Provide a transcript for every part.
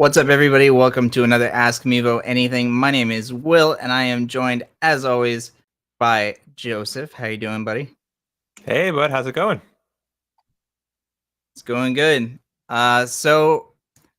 What's up, everybody? Welcome to another Ask Mevo Anything. My name is Will, and I am joined, as always, by Joseph. How you doing, buddy? Hey, bud, how's it going? It's going good. So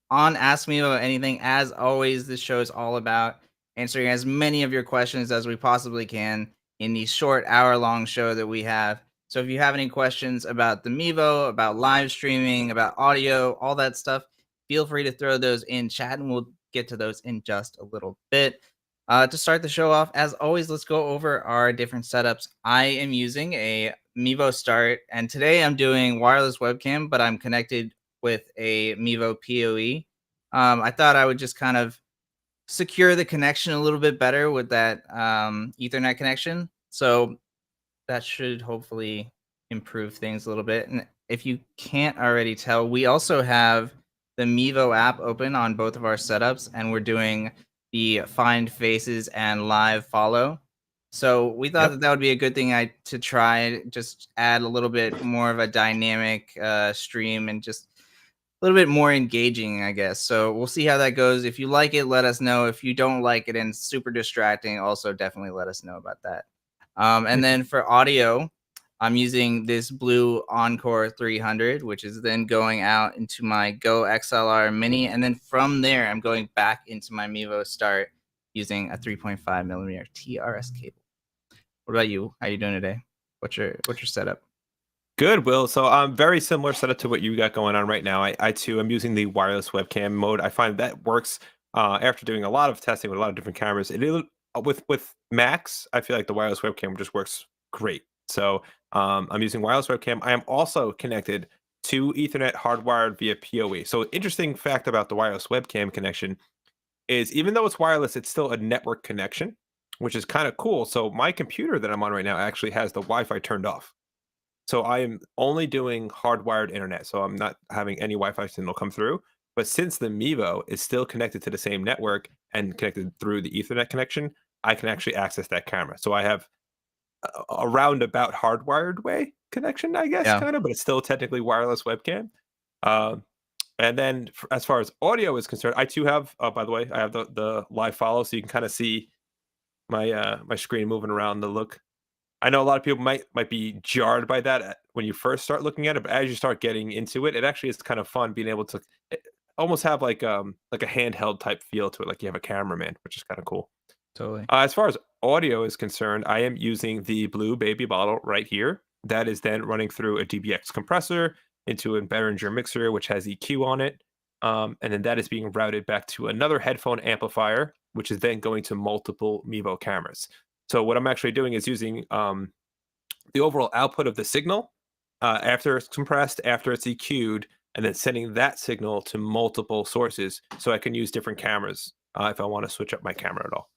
on Ask Mevo Anything, as always, this show is all about answering as many of your questions as we possibly can in the short hour-long show that we have. So if you have any questions about the Mevo, about live streaming, about audio, all that stuff, feel free to throw those in chat, and we'll get to those in just a little bit. To start the show off, as always, let's go over our different setups. I am using a Mevo Start, and today I'm doing wireless webcam, but I'm connected with a Mevo PoE. I thought I would just kind of secure the connection a little bit better with that Ethernet connection. So that should hopefully improve things a little bit. And if you can't already tell, we also have the Mevo app open on both of our setups, and we're doing the find faces and live follow. So we thought Yep. that would be a good thing to try, just add a little bit more of a dynamic stream and just a little bit more engaging, I guess. So we'll see how that goes. If you like it, let us know. If you don't like it and it's super distracting, also definitely let us know about that. And then for audio, I'm using this blue Encore 300, which is then going out into my Go XLR Mini. And then from there, I'm going back into my Mevo Start using a 3.5 millimeter TRS cable. What about you? How you doing today? What's your setup? Good, Will. So I'm very similar setup to what you got going on right now. I too am using the wireless webcam mode. I find that works after doing a lot of testing with a lot of different cameras. With Macs, I feel like the wireless webcam just works great. So I'm using wireless webcam. I am also connected to Ethernet hardwired via PoE. So interesting fact about the wireless webcam connection is even though it's wireless, it's still a network connection, which is kind of cool. So my computer that I'm on right now actually has the Wi-Fi turned off. So I am only doing hardwired internet. So I'm not having any Wi-Fi signal come through. But since the Mevo is still connected to the same network and connected through the Ethernet connection, I can actually access that camera. So I have a roundabout hardwired way connection, I guess, Yeah. kind of, but it's still technically wireless webcam. Um, and then as far as audio is concerned, I too have, by the way, I have the live follow, so you can kind of see my screen moving around the look. I know a lot of people might be jarred by that when you first start looking at it, but as you start getting into it, it actually is kind of fun being able to almost have like a handheld type feel to it, like you have a cameraman, which is kind of cool. Totally. As far as audio is concerned, I am using the blue baby bottle right here. That is then running through a DBX compressor into a Behringer mixer, which has EQ on it. And then that is being routed back to another headphone amplifier, which is then going to multiple Mevo cameras. So what I'm actually doing is using the overall output of the signal after it's compressed, after it's EQ'd, and then sending that signal to multiple sources so I can use different cameras if I want to switch up my camera at all.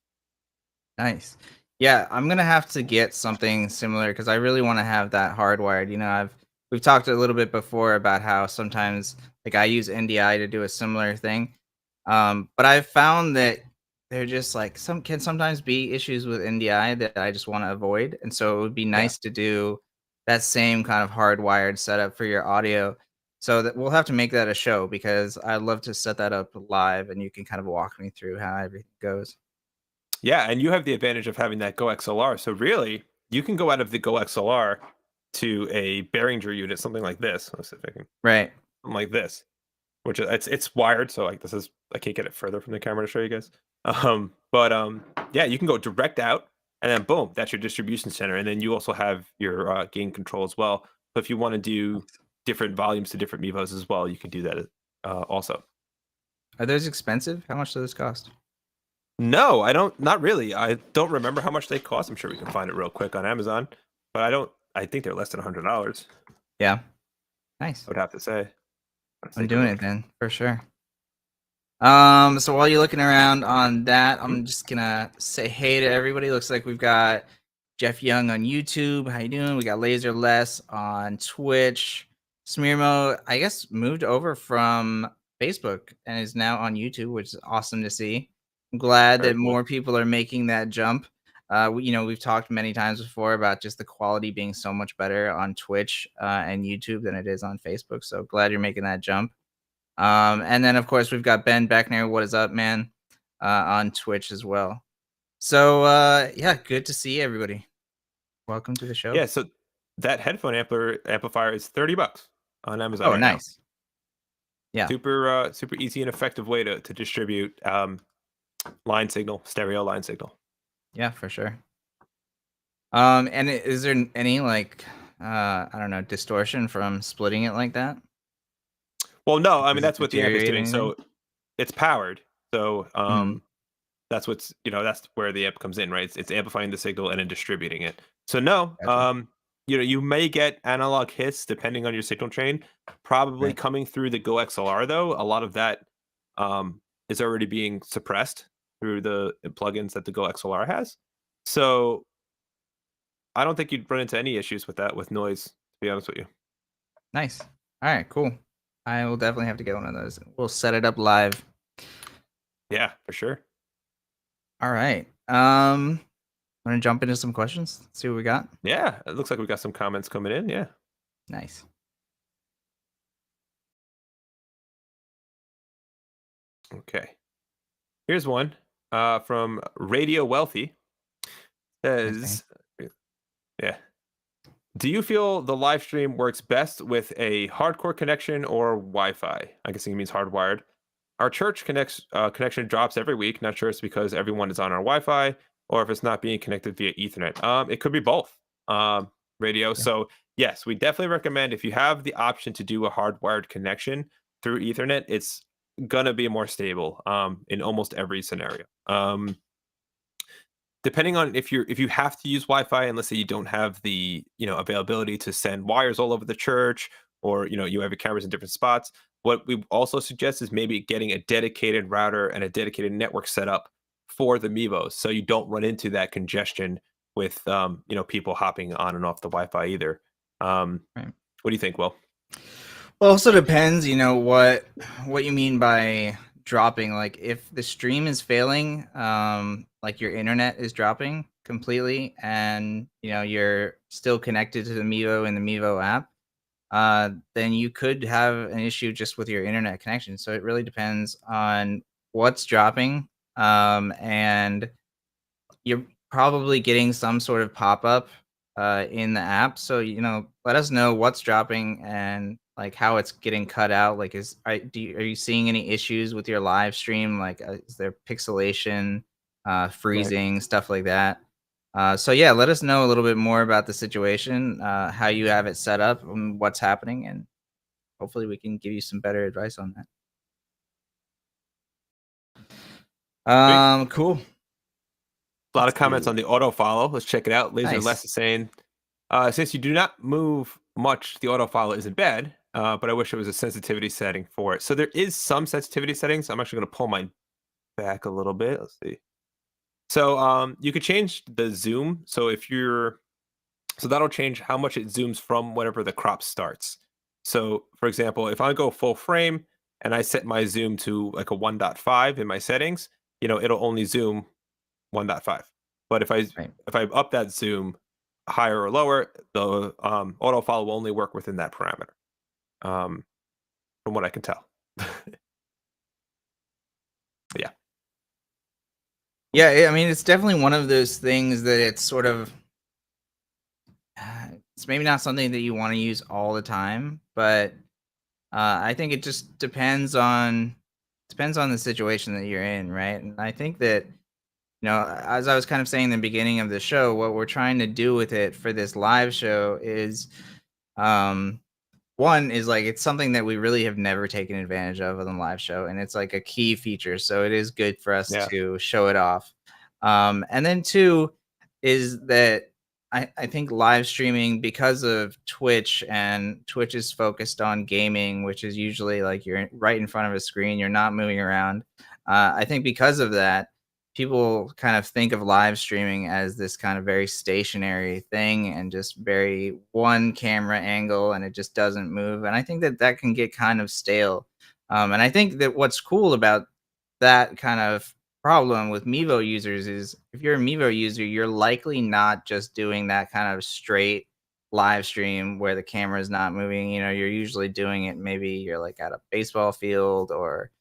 Nice. Yeah, I'm gonna have to get something similar because I really want to have that hardwired. We've talked a little bit before about how sometimes like I use NDI to do a similar thing. But I've found that they're just like some can sometimes be issues with NDI that I just want to avoid. And so it would be Yeah. nice to do that same kind of hardwired setup for your audio. So that we'll have to make that a show because I'd love to set that up live and you can kind of walk me through how everything goes. Yeah, and you have the advantage of having that Go XLR. So really, you can go out of the Go XLR to a Behringer unit, something like this. Let's see if I can, Right. something like this, which is it's wired. So like this is I can't get it further from the camera to show you guys. But yeah, you can go direct out, and then boom, that's your distribution center, and then you also have your gain control as well. So if you want to do different volumes to different Mevos as well, you can do that also. Are those expensive? How much do those cost? No, I don't. Not really. I don't remember how much they cost. I'm sure we can find it real quick on Amazon, but I don't. I think they're less than $100. Yeah. Nice. I would have to say. Let's I'm take a doing it look. then for sure. So while you're looking around on that, Mhm. I'm just gonna say hey to everybody. Looks like we've got Jeff Young on YouTube. How you doing? We got Laser Less on Twitch. Smearmo, I guess, moved over from Facebook and is now on YouTube, which is awesome to see. I'm glad Very that cool. more people are making that jump. We've talked many times before about just the quality being so much better on Twitch and YouTube than it is on Facebook. So glad you're making that jump. And then of course we've got Ben Beckner. What is up, man? On Twitch as well. So yeah, good to see everybody. Welcome to the show. Yeah, so that headphone amplifier is $30 on Amazon Oh, right now. nice. Yeah, Super easy and effective way to distribute line signal, stereo line signal. yeah, for sure. And is there any like I don't know, distortion from splitting it like that? Well, no, Like, I mean does it that's what the amp is deteriorate doing. anything? So it's powered. So Mm, that's what's that's where the amp comes in, right? It's amplifying the signal and then distributing it. So no, gotcha. you may get analog hiss depending on your signal chain. Probably Right. coming through the Go XLR though, a lot of that is already being suppressed through the plugins that the Go XLR has. So I don't think you'd run into any issues with that with noise. To be honest with you. Nice. All right, cool. I will definitely have to get one of those. We'll set it up live. Yeah, for sure. All right. Want to jump into some questions? See what we got. Yeah, it looks like we got some comments coming in. Yeah. Nice. Okay. Here's one from Radio Wealthy. Nice name. Says, yeah. Do you feel the live stream works best with a hardcore connection or Wi-Fi? I guess he means hardwired. Our church connection drops every week. Not sure it's because everyone is on our Wi-Fi or if it's not being connected via Ethernet. It could be both. Radio. Yeah. So yes, we definitely recommend if you have the option to do a hardwired connection through Ethernet, it's gonna be more stable in almost every scenario. Depending on if you have to use Wi-Fi, and let's say you don't have the availability to send wires all over the church, or you have your cameras in different spots. What we also suggest is maybe getting a dedicated router and a dedicated network set up for the Mevos, so you don't run into that congestion with people hopping on and off the Wi-Fi either. Right. What do you think, Will? Well, also depends, what you mean by dropping. Like if the stream is failing, like your internet is dropping completely and you're still connected to the Mevo and the Mevo app, then you could have an issue just with your internet connection. So it really depends on what's dropping. And you're probably getting some sort of pop-up in the app. So, let us know what's dropping and like how it's getting cut out. Like, are you seeing any issues with your live stream? Like, is there pixelation, Right. freezing, stuff like that? So yeah, let us know a little bit more about the situation, how you have it set up, and what's happening, and hopefully we can give you some better advice on that. Sweet. Cool. A lot of Let's comments see. on the auto follow. Let's check it out. Laser Nice. Less is saying, since you do not move much, the auto follow isn't bad, but I wish there was a sensitivity setting for it. So there is some sensitivity settings. I'm actually going to pull mine back a little bit. Let's see. So you could change the zoom. So that'll change how much it zooms from whenever the crop starts. So for example, if I go full frame and I set my zoom to like a 1.5 in my settings, it'll only zoom 1.5. But Right. if I up that zoom higher or lower, the auto follow will only work within that parameter. From what I can tell. But yeah. Yeah, I mean, it's definitely one of those things that it's sort of it's maybe not something that you want to use all the time, but I think it just depends on the situation that you're in, right? And I think that as I was kind of saying in the beginning of the show, what we're trying to do with it for this live show is um one is like it's something that we really have never taken advantage of on the live show, and it's like a key feature. So it is good for us Yeah. to show it off. And then two is that I think live streaming, because of Twitch, and Twitch is focused on gaming, which is usually like you're right in front of a screen, you're not moving around. I think because of that, people kind of think of live streaming as this kind of very stationary thing and just very one camera angle, and it just doesn't move. And I think that that can get kind of stale. And I think that what's cool about that kind of problem with Mevo users is if you're a Mevo user, you're likely not just doing that kind of straight live stream where the camera is not moving, you're usually doing it, maybe you're like at a baseball field or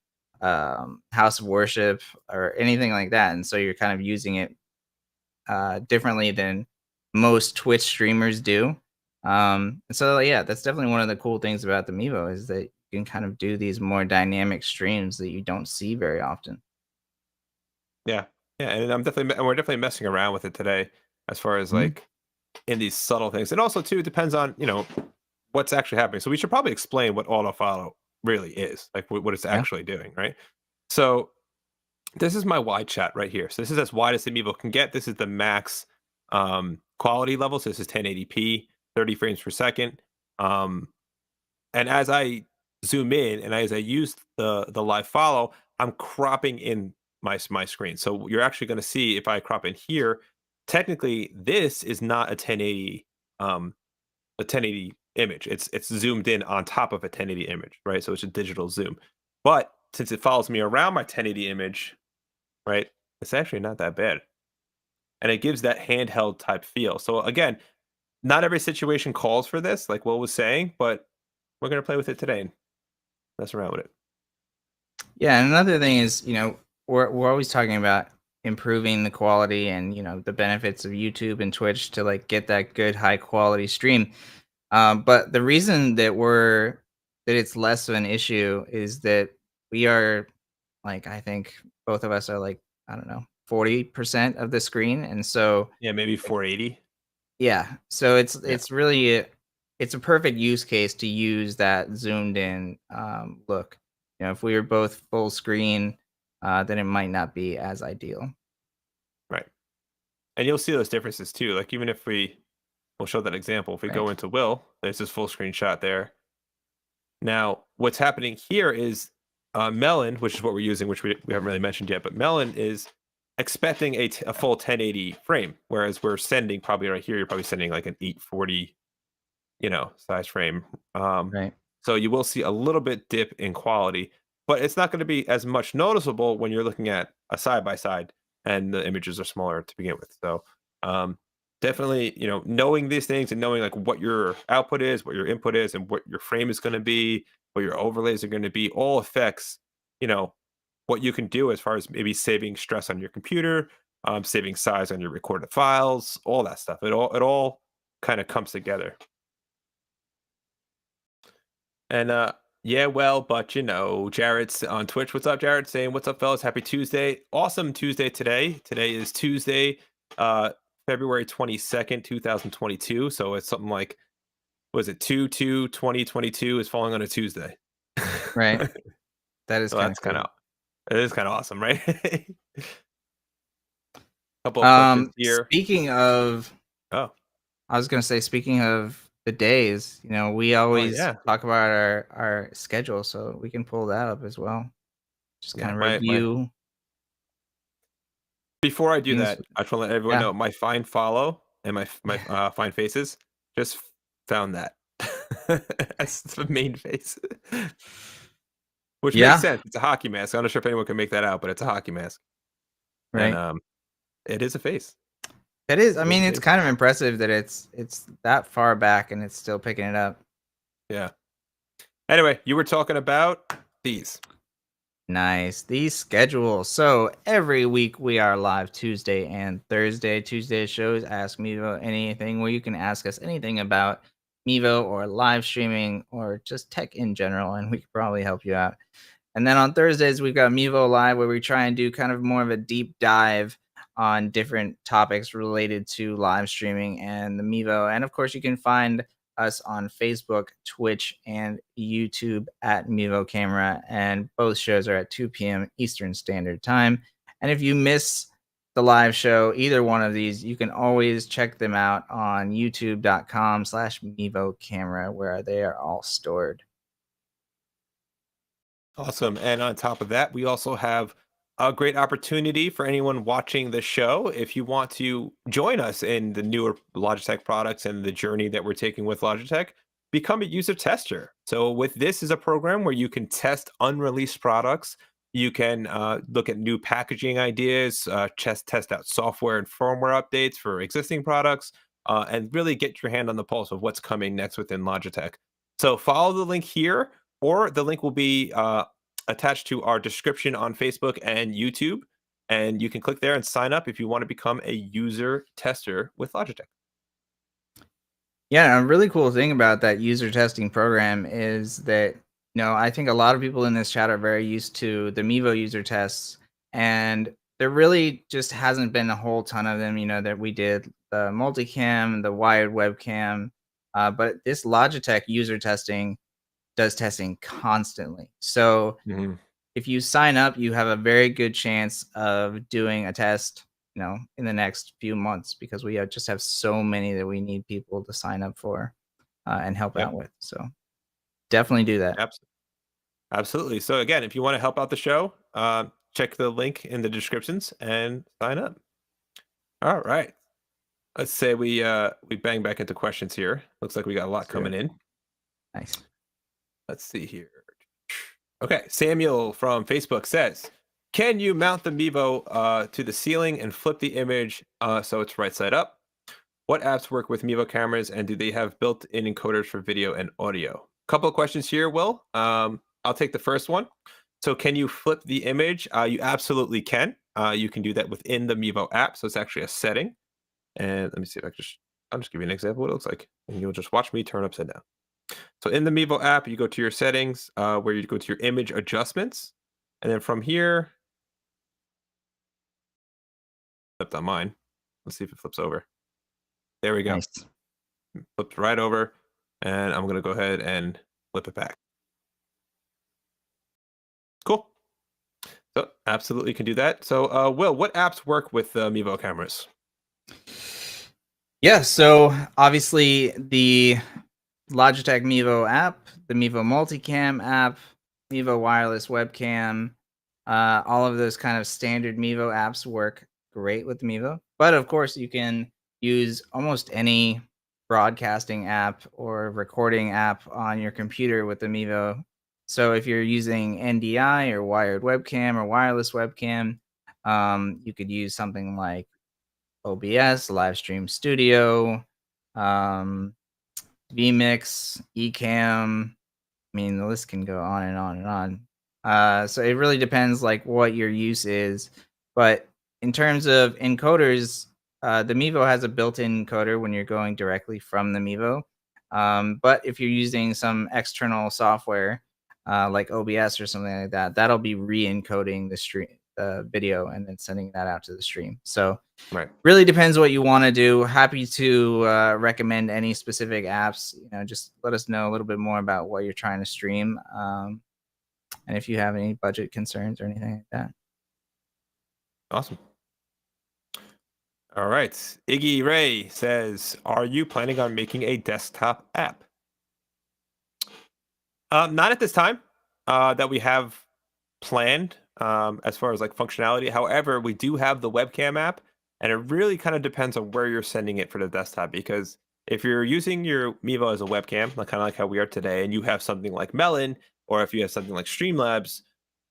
house of worship or anything like that. And so you're kind of using it differently than most Twitch streamers do. And so yeah, that's definitely one of the cool things about the Mevo is that you can kind of do these more dynamic streams that you don't see very often. Yeah. Yeah, and we're definitely messing around with it today as far as Mhm. like in these subtle things. And also too, it depends on, what's actually happening. So we should probably explain what autofollow really is, like what it's Yeah. actually doing, right? So this is my wide shot right here. So this is as wide as the Mevo can get. This is the max quality level. So this is 1080p, 30 frames per second. Um, and as I zoom in and as I use the live follow, I'm cropping in my screen. So you're actually going to see if I crop in here, technically this is not um a 1080 image. It's zoomed in on top of a 1080 image, right? So it's a digital zoom. But since it follows me around my 1080 image, right? It's actually not that bad. And it gives that handheld type feel. So again, not every situation calls for this, like Will was saying, but we're gonna play with it today and mess around with it. Yeah, and another thing is, we're always talking about improving the quality and the benefits of YouTube and Twitch to like get that good high quality stream. But the reason that it's less of an issue is that we are like I think both of us are like I don't know 40% of the screen, and so Yeah, maybe 480. yeah, so it's Yeah, it's really it's a perfect use case to use that zoomed in look. If we were both full screen, then it might not be as ideal. right. And you'll see those differences too. Like even if we'll show that example. If we Right. go into Will, there's this full screen shot there. Now, what's happening here is Melon, which is what we're using, which we haven't really mentioned yet, but Melon is expecting a full 1080 frame, whereas we're sending probably right here, you're probably sending like an 840, size frame. Right. So you will see a little bit dip in quality, but it's not going to be as much noticeable when you're looking at a side by side and the images are smaller to begin with. So um, definitely, knowing these things and knowing like what your output is, what your input is, and what your frame is going to be, what your overlays are going to be, all affects, you know, what you can do as far as maybe saving stress on your computer, saving size on your recorded files, all that stuff. It all kind of comes together. And yeah, well, but Jared's on Twitch. What's up, Jared? Saying what's up, fellas? Happy Tuesday. Awesome Tuesday today. Today is Tuesday, uh, February 22nd, 2022. So it's something like, was it 2/2/2022 is falling on a Tuesday. Right. That is So kind of that's kind cool. of it is kind of awesome, right? Couple of questions here. Speaking of Oh, I was gonna say, speaking of the days, we oh always yeah. talk about our schedule, so we can pull that up as well. Just Yeah, kind of my review before I do things. that, I just want to let everyone Yeah, know my fine follow and my fine faces just found that. That's the main face, which makes yeah, sense. It's a hockey mask. I'm not sure if anyone can make that out, but it's a hockey mask, and right. it is a face. It is. I It is mean, a it's face. kind of impressive that it's that far back and it's still picking it up. Yeah. Anyway, you were talking about these. Nice. These schedules. So every week we are live Tuesday and Thursday. Tuesday shows Ask Mevo Anything, where you can ask us anything about Mevo or live streaming or just tech in general, and we could probably help you out. And then on Thursdays, we've got Mevo Live, where we try and do kind of more of a deep dive on different topics related to live streaming and the Mevo. And of course, you can find us on Facebook, Twitch, and YouTube at Mevo Camera. And both shows are at 2 p.m. Eastern Standard Time. And if you miss the live show, either one of these, you can always check them out on youtube.com/Mevo Camera, where they are all stored. Awesome. And on top of that, we also have a great opportunity for anyone watching the show. If you want to join us in the newer Logitech products and the journey that we're taking with Logitech, become a user tester. So, with this is a program where you can test unreleased products. You can look at new packaging ideas, test out software and firmware updates for existing products. and really get your hand on the pulse of what's coming next within Logitech. So follow the link here, or the link will be attached to our description on Facebook and YouTube. And you can click there and sign up if you want to become a user tester with Logitech. Yeah, a really cool thing about that user testing program is that, I think a lot of people in this chat are very used to the Mevo user tests, and there really just hasn't been a whole ton of them, that we did the multicam, the wired webcam, but this Logitech user testing does testing constantly. So Mhm. if you sign up, you have a very good chance of doing a test, in the next few months because we just have so many that we need people to sign up for and help Yep. out with. So definitely do that. Abs- Absolutely. So again, if you want to help out the show, check the link in the descriptions and sign up. All right. Let's say we bang back into questions here. Looks like we got a lot Let's do coming it. in. Nice. Let's see here. Okay, Samuel from Facebook says, "Can you mount the Mevo to the ceiling and flip the image so it's right side up? What apps work with Mevo cameras, and do they have built-in encoders for video and audio?" Couple of questions here, Will. I'll take the first one. So, can you flip the image? You absolutely can. You can do that within the Mevo app. So it's actually a setting. And let me see if I can I'll just give you an example of what it looks like, and you'll just watch me turn upside down. So in the Mevo app, you go to your settings, where you go to your image adjustments, and then from here, flipped on mine. Let's see if it flips over. There we go. Nice. Flipped right over, and I'm gonna go ahead and flip it back. Cool. So absolutely can do that. So, Will, what apps work with Mevo cameras? Yeah. So obviously the Logitech Mevo app, the Mevo Multicam app, Mevo Wireless Webcam, all of those kind of standard Mevo apps work great with Mevo. But of course, you can use almost any broadcasting app or recording app on your computer with the Mevo. So if you're using NDI or wired webcam or wireless webcam, you could use something like OBS, Live Stream Studio, um, vmix, eCam. I mean, the list can go on and on and on. So it really depends like what your use is. But in terms of encoders, the Mevo has a built-in encoder when you're going directly from the Mevo. But if you're using some external software like OBS or something like that, that'll be re-encoding the video, and then sending that out to the stream. So Right. really depends what you want to do. Happy to recommend any specific apps. Just let us know a little bit more about what you're trying to stream, and if you have any budget concerns or anything like that. Awesome. All right. Iggy Ray says, "Are you planning on making a desktop app?" Not at this time that we have planned, as far as like functionality. However, we do have the webcam app, and it really kind of depends on where you're sending it for the desktop. Because if you're using your Mevo as a webcam, like kind of like how we are today, and you have something like Melon, or if you have something like Streamlabs,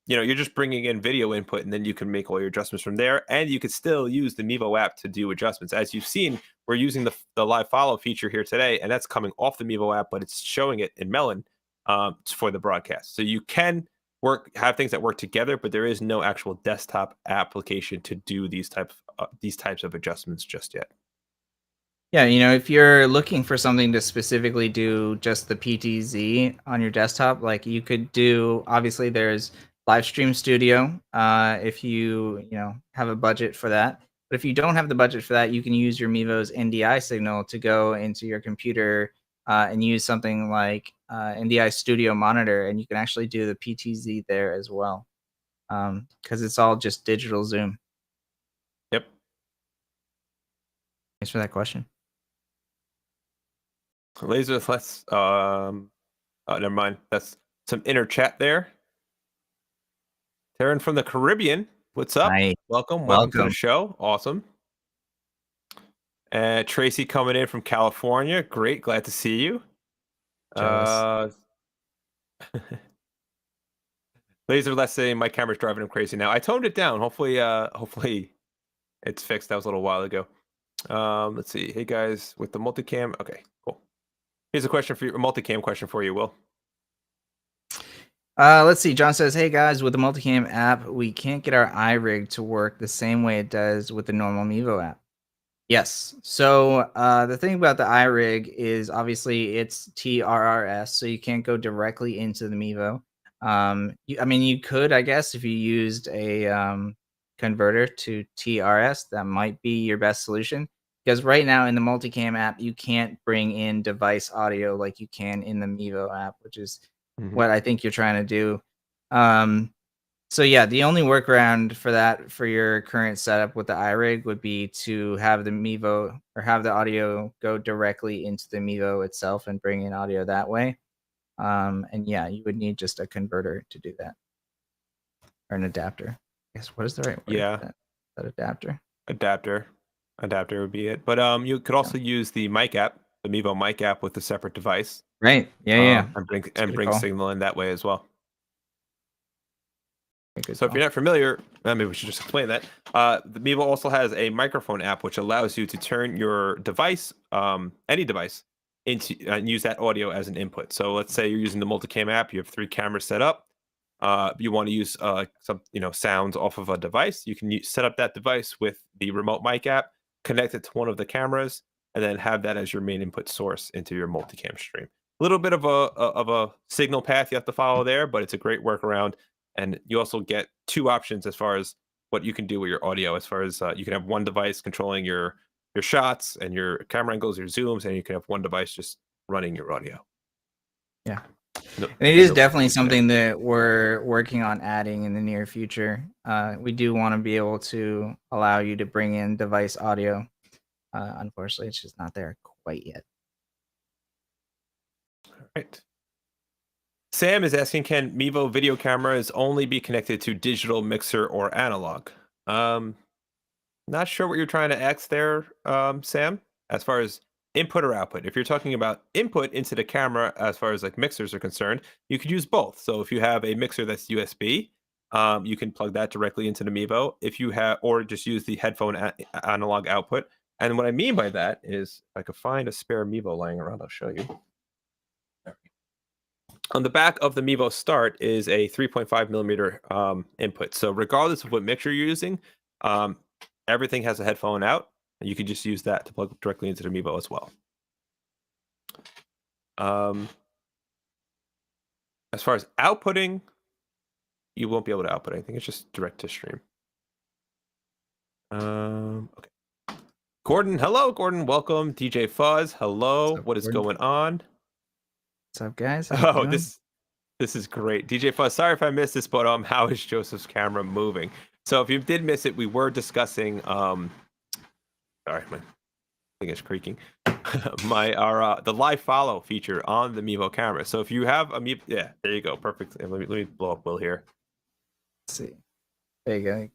you're just bringing in video input, and then you can make all your adjustments from there. And you could still use the Mevo app to do adjustments. As you've seen, we're using the live follow feature here today, and that's coming off the Mevo app, but it's showing it in Melon for the broadcast. So you can have things that work together, but there is no actual desktop application to do these types of adjustments just yet. Yeah, if you're looking for something to specifically do just the PTZ on your desktop, like you could do, obviously there's Live Stream Studio, if you have a budget for that. But if you don't have the budget for that, you can use your Mevo's NDI signal to go into your computer and use something like NDI Studio Monitor, and you can actually do the PTZ there as well, because it's all just digital zoom. Yep. Thanks for that question. Laser, let's oh, never mind. That's some inner chat there. Taryn from the Caribbean, what's up? Hi, Welcome to the welcome. show. Awesome. And Tracy coming in from California. Great, glad to see you. Jealous. Uh, Laser, let's say my camera's driving him crazy now. I toned it down. Hopefully it's fixed. That was a little while ago. Let's see. Hey guys, with the multicam. Okay, cool. Here's a question for you, a multicam question for you, Will. Let's see. John says, "Hey guys, with the multicam app, we can't get our iRig to work the same way it does with the normal Mevo app." Yes. So the thing about the iRig is obviously it's TRRS, so you can't go directly into the Mevo. I mean, you could, I guess, if you used a converter to TRS, that might be your best solution. Because right now in the multicam app, you can't bring in device audio like you can in the Mevo app, which is Mhm. what I think you're trying to do. Um, so yeah, the only workaround for that for your current setup with the iRig would be to have the Mevo or have the audio go directly into the Mevo itself and bring in audio that way. And yeah, you would need just a converter to do that or an adapter. I guess what is the right word Yeah, for that? That adapter? adapter. Adapter would be it. But you could Yeah. also use the mic app, the Mevo mic app with a separate device, Right. Yeah, yeah, yeah. That's a and good bring call. signal in that way as well. A good So if you're call. not familiar, maybe we should just explain that. The Mevo also has a microphone app which allows you to turn your device, any device, into and use that audio as an input. So let's say you're using the multicam app, you have 3 cameras set up. You want to use some sounds off of a device. You can set up that device with the remote mic app, connect it to one of the cameras, and then have that as your main input source into your multicam stream. A little bit of a signal path you have to follow there, but it's a great workaround. And you also get 2 options as far as what you can do with your audio. As far as you can have one device controlling your shots and your camera angles, your zooms, and you can have one device just running your audio. Yeah. No, And it and is no definitely competing there. something that we're working on adding in the near future. We do want to be able to allow you to bring in device audio. Unfortunately, it's just not there quite yet. Right. Sam is asking, can Mevo video cameras only be connected to digital mixer or analog? Um, Not sure what you're trying to ask there, Sam, as far as input or output. If you're talking about input into the camera, as far as like mixers are concerned, you could use both. So if you have a mixer that's USB, you can plug that directly into the Mevo. If you have, or just use the headphone analog output. And what I mean by that is, if I could find a spare Mevo lying around, I'll show you. On the back of the Mevo Start is a 3.5 millimeter input. So regardless of what mixer you're using, um, everything has a headphone out, and you can just use that to plug directly into the Mevo as well. Um, as far as outputting, you won't be able to output anything. It's just direct to stream. Okay. Gordon, hello, Gordon. Welcome. DJ Fuzz, hello. What's up, What is Gordon? going on? What's up, guys? How you Oh, doing? this is great. DJ Fuzz, sorry if I missed this, but how is Joseph's camera moving? So if you did miss it, we were discussing sorry, my thing is creaking. Our the live follow feature on the Mevo camera. So if you have a Mevo, yeah, there you go, perfect. And let me blow up Will here. Let's see. There you go.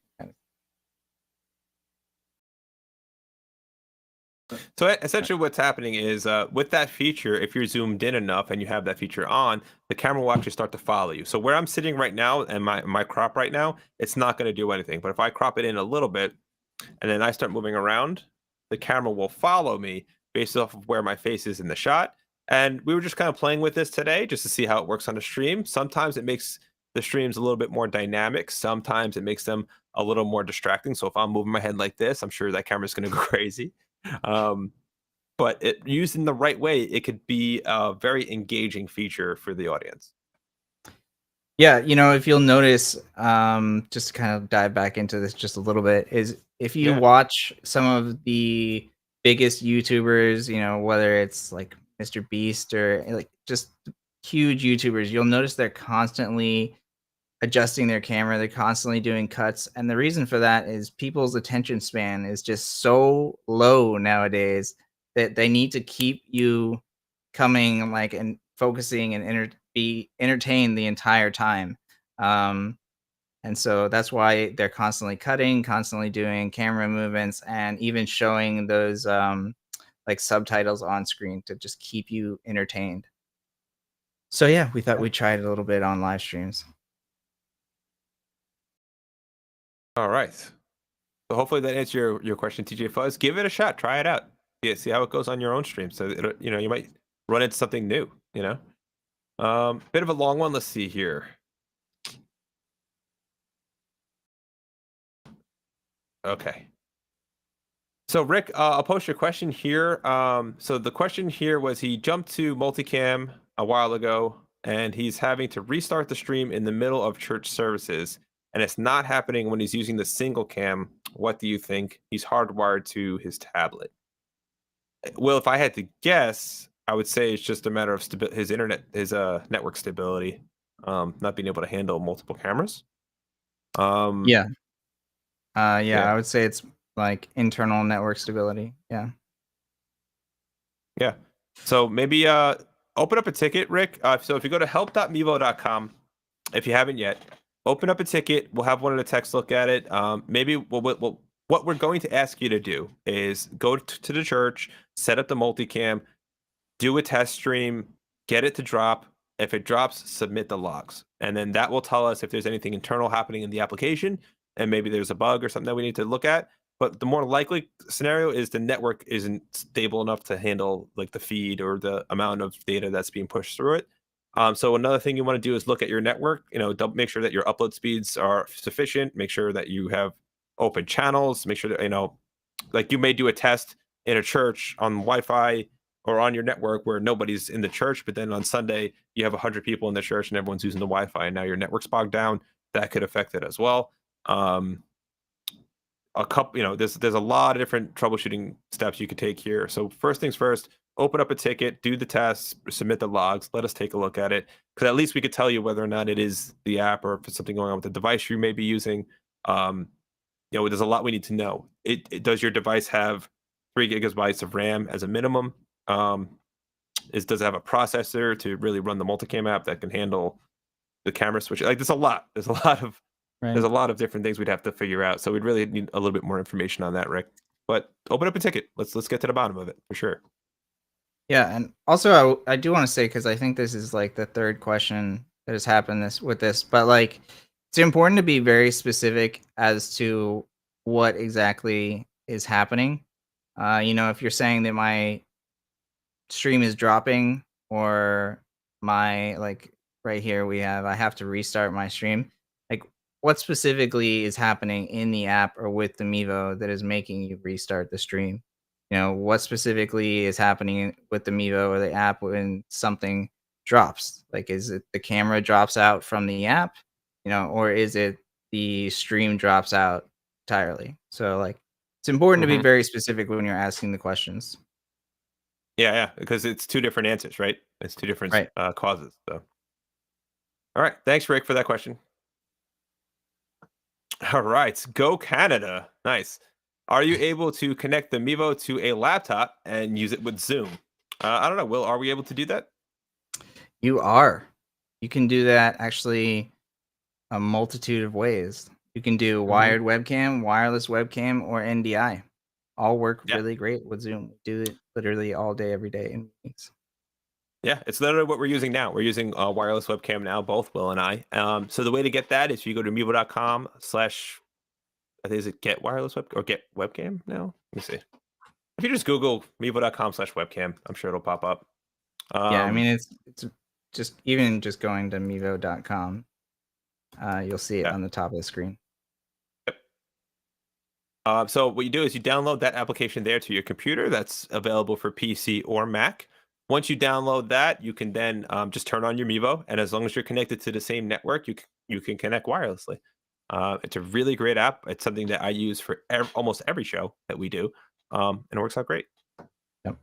So essentially, what's happening is with that feature, if you're zoomed in enough and you have that feature on, the camera will actually start to follow you. So where I'm sitting right now and my crop right now, it's not going to do anything. But if I crop it in a little bit and then I start moving around, the camera will follow me based off of where my face is in the shot. And we were just kind of playing with this today just to see how it works on a stream. Sometimes it makes the streams a little bit more dynamic. Sometimes it makes them a little more distracting. So if I'm moving my head like this, I'm sure that camera's going to go crazy. Um, but it used in the right way, it could be a very engaging feature for the audience. Yeah, if you'll notice, just to kind of dive back into this just a little bit, is if you Yeah. watch some of the biggest YouTubers, whether it's like Mr. Beast or like just huge YouTubers, you'll notice they're constantly adjusting their camera, they're constantly doing cuts. And the reason for that is people's attention span is just so low nowadays that they need to keep you coming like and focusing and be entertained the entire time. Um, and so that's why they're constantly cutting, constantly doing camera movements, and even showing those like subtitles on screen to just keep you entertained. So yeah, we thought we'd try it a little bit on live streams. All right. So hopefully that answers your question, TJ Fuzz. Give it a shot. Try it out. Yeah, see how it goes on your own stream. So you might run into something new. Bit of a long one. Let's see here. Okay. So Rick, I'll post your question here. So the question here was he jumped to multicam a while ago, and he's having to restart the stream in the middle of church services, and it's not happening when he's using the single cam. What do you think? He's hardwired to his tablet. Well, if I had to guess, I would say it's just a matter of his network stability, not being able to handle multiple cameras. Yeah. Yeah, Yeah. I would say it's like internal network stability. Yeah. Yeah. So maybe open up a ticket, Rick. So if you go to help.mevo.com, if you haven't yet, open up a ticket. We'll have one of the techs look at it. Maybe what we're going to ask you to do is go to the church, set up the multicam, do a test stream, get it to drop. If it drops, submit the logs. And then that will tell us if there's anything internal happening in the application and maybe there's a bug or something that we need to look at. But the more likely scenario is the network isn't stable enough to handle like the feed or the amount of data that's being pushed through it. So another thing you want to do is look at your network, make sure that your upload speeds are sufficient, make sure that you have open channels, make sure that, like you may do a test in a church on Wi-Fi or on your network where nobody's in the church, but then on Sunday you have 100 people in the church and everyone's using the Wi-Fi, and now your network's bogged down. That could affect it as well. A couple, there's a lot of different troubleshooting steps you could take here. So first things first, open up a ticket, do the tests, submit the logs, let us take a look at it, because at least we could tell you whether or not it is the app or if it's something going on with the device you may be using. There's a lot we need to know. Does your device have 3 gigabytes of RAM as a minimum? Does it have a processor to really run the multicam app that can handle the camera switch? Like there's a lot. There's Right. a lot of different things we'd have to figure out. So we'd really need a little bit more information on that, Rick. But open up a ticket. Let's get to the bottom of it for sure. Yeah, and also I do want to say, because I think this is like the third question that has happened with this, but like it's important to be very specific as to what exactly is happening. If you're saying that my stream is dropping, or my, like, right here I have to restart my stream, like what specifically is happening in the app or with the Mevo that is making you restart the stream? What specifically is happening with the Mevo or the app when something drops? Like, is it the camera drops out from the app, or is it the stream drops out entirely? So like it's important to be Mm-hmm. very specific when you're asking the questions. Yeah, because it's 2 different answers, right? It's 2 different Right. causes. So, all right, thanks, Rick, for that question. All right, go Canada. Nice. Are you able to connect the Mevo to a laptop and use it with Zoom? I don't know, Will. Are we able to do that? You are. You can do that actually a multitude of ways. You can do Mm-hmm. wired webcam, wireless webcam, or NDI. All work Yeah. really great with Zoom. We do it literally all day, every day in meetings. Yeah, it's literally what we're using now. We're using a wireless webcam now, both Will and I. So the way to get that is you go to mevo.com slash, I think, is it get wireless web or get webcam now? Let me see. If you just Google mevo.com slash webcam, I'm sure it'll pop up. Yeah, I mean it's just even just going to mevo.com, you'll see it Yeah. on the top of the screen. So what you do is you download that application there to your computer. That's available for PC or Mac. Once you download that, you can then just turn on your Mevo, and as long as you're connected to the same network, you can connect wirelessly. It's a really great app. It's something that I use for almost every show that we do, and it works out great. Yep.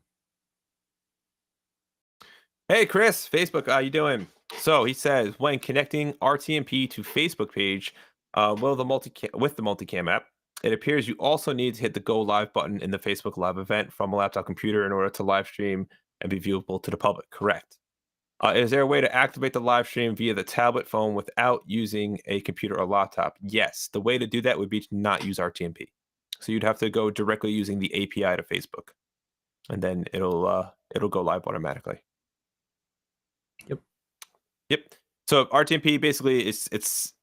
Hey, Chris, Facebook, how you doing? So he says, when connecting RTMP to Facebook page, with the multicam app, it appears you also need to hit the Go Live button in the Facebook Live event from a laptop computer in order to live stream and be viewable to the public. Correct. Is there a way to activate the live stream via the tablet phone without using a computer or laptop? Yes. The way to do that would be to not use RTMP. So you'd have to go directly using the API to Facebook, and then it'll go live automatically. Yep. Yep. So RTMP basically it's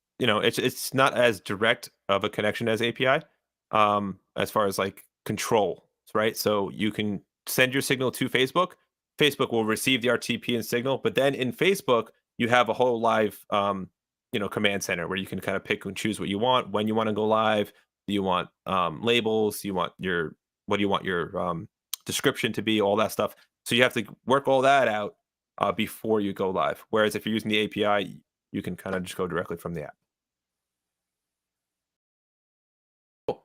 not as direct of a connection as API. as far as like control, right? So you can send your signal to Facebook. Facebook will receive the RTP and signal, but then in Facebook you have a whole live command center where you can kind of pick and choose what you want, when you want to go live. Do you want labels? Do you want your what do you want your description to be? All that stuff. So you have to work all that out before you go live. Whereas if you're using the API, you can kind of just go directly from the app. Cool.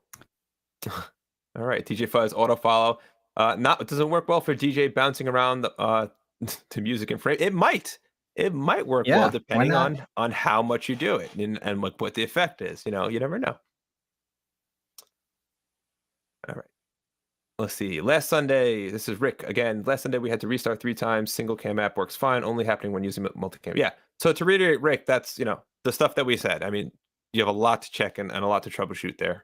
All right, DJ Fuzz auto follow. Not it doesn't work well for DJ bouncing around to music and frame. It might work well Yeah, why depending not? on how much you do it and what the effect is. You never know. All right. Let's see. Last Sunday, this is Rick again. Last Sunday we had to restart 3 times. Single cam app works fine, only happening when using multicam. Yeah. So to reiterate, Rick, that's the stuff that we said. I mean, you have a lot to check and a lot to troubleshoot there.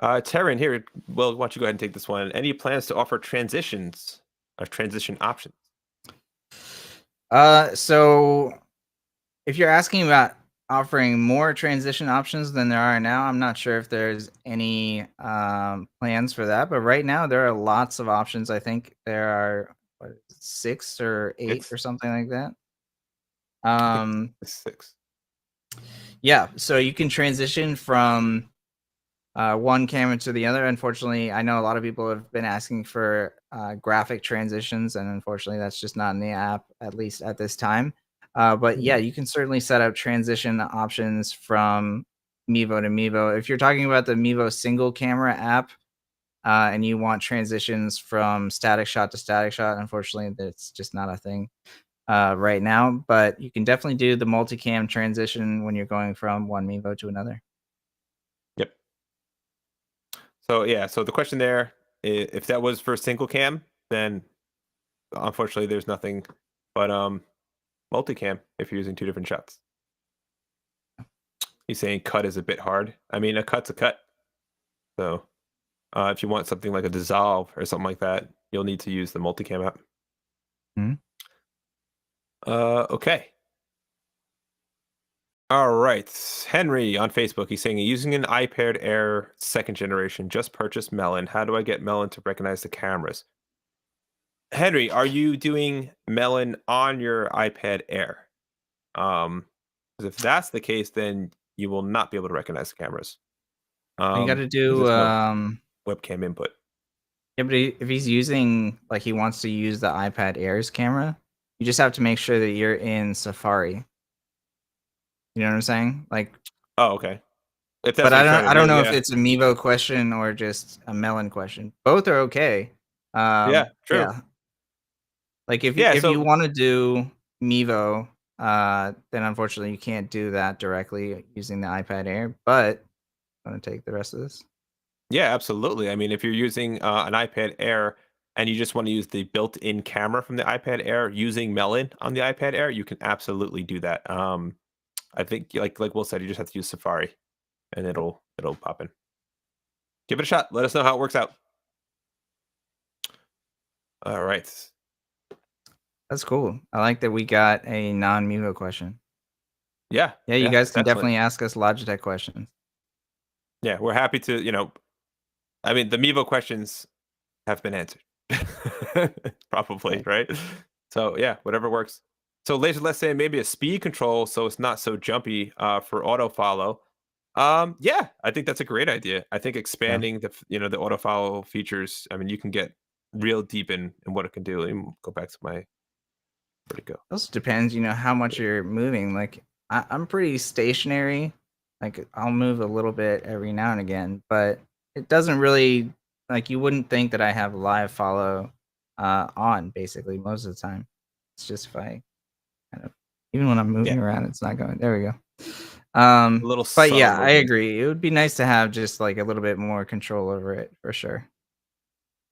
Taryn here. Well, why don't you go ahead and take this one? Any plans to offer transitions or transition options? So if you're asking about offering more transition options than there are now, I'm not sure if there's any plans for that. But right now, there are lots of options. I think there are 6 or 8 Six. or something like that. I think it's 6. Yeah, so you can transition from one camera to the other. Unfortunately, I know a lot of people have been asking for graphic transitions, and unfortunately, that's just not in the app, at least at this time. But yeah, you can certainly set up transition options from Mevo to Mevo. If you're talking about the Mevo single camera app and you want transitions from static shot to static shot, unfortunately, that's just not a thing right now. But you can definitely do the multicam transition when you're going from one Mevo to another. Yep. So yeah, so the question there, if that was for single cam, then unfortunately there's nothing. But multicam if you're using 2 different shots. He's saying cut is a bit hard. I mean, a cut's a cut. So if you want something like a dissolve or something like that, you'll need to use the multicam app. Mhm. Okay. All right. Henry on Facebook, he's saying using an iPad Air 2nd generation, just purchased Melon. How do I get Melon to recognize the cameras? Henry, are you doing Melon on your iPad Air? 'Cause if that's the case, then you will not be able to recognize the cameras. You got to 'Cause do there's no webcam input. yeah, but if he's using like he wants to use the iPad Air's camera, you just have to make sure that you're in Safari. You know what I'm saying? Like, Oh, okay. If that's but what he's trying to I don't do, know if yeah. it's a Mevo question or just a Melon question. Both are okay. Yeah, true. Yeah. Like Yeah, if you so want to do Mevo, then unfortunately you can't do that directly using the iPad Air. But I'm gonna take the rest of this. yeah, absolutely. I mean, if you're using an iPad Air and you just want to use the built-in camera from the iPad Air using Melon on the iPad Air, you can absolutely do that. I think like Will said, you just have to use Safari and it'll pop in. Give it a shot. Let us know how it works out. All right. That's cool. I like that we got a non-Mevo question. Yeah, Yeah, you yeah, guys can definitely. definitely ask us Logitech questions. Yeah, we're happy to, I mean, the Mevo questions have been answered. Probably, Right. right? So yeah, whatever works. So later, let's say maybe a speed control so it's not so jumpy for auto follow. Yeah, I think that's a great idea. I think Yeah. expanding the auto follow features, I mean, you can get real deep in what it can do. Let me go back to my where'd it go? Also depends, how much you're moving. Like I'm pretty stationary. Like I'll move a little bit every now and again, but it doesn't really like you wouldn't think that I have live follow on basically most of the time. It's just if I kind of even when I'm Yeah, moving around, it's not going. There we go. a little But subtle yeah, I movement. agree. It would be nice to have just like a little bit more control over it for sure.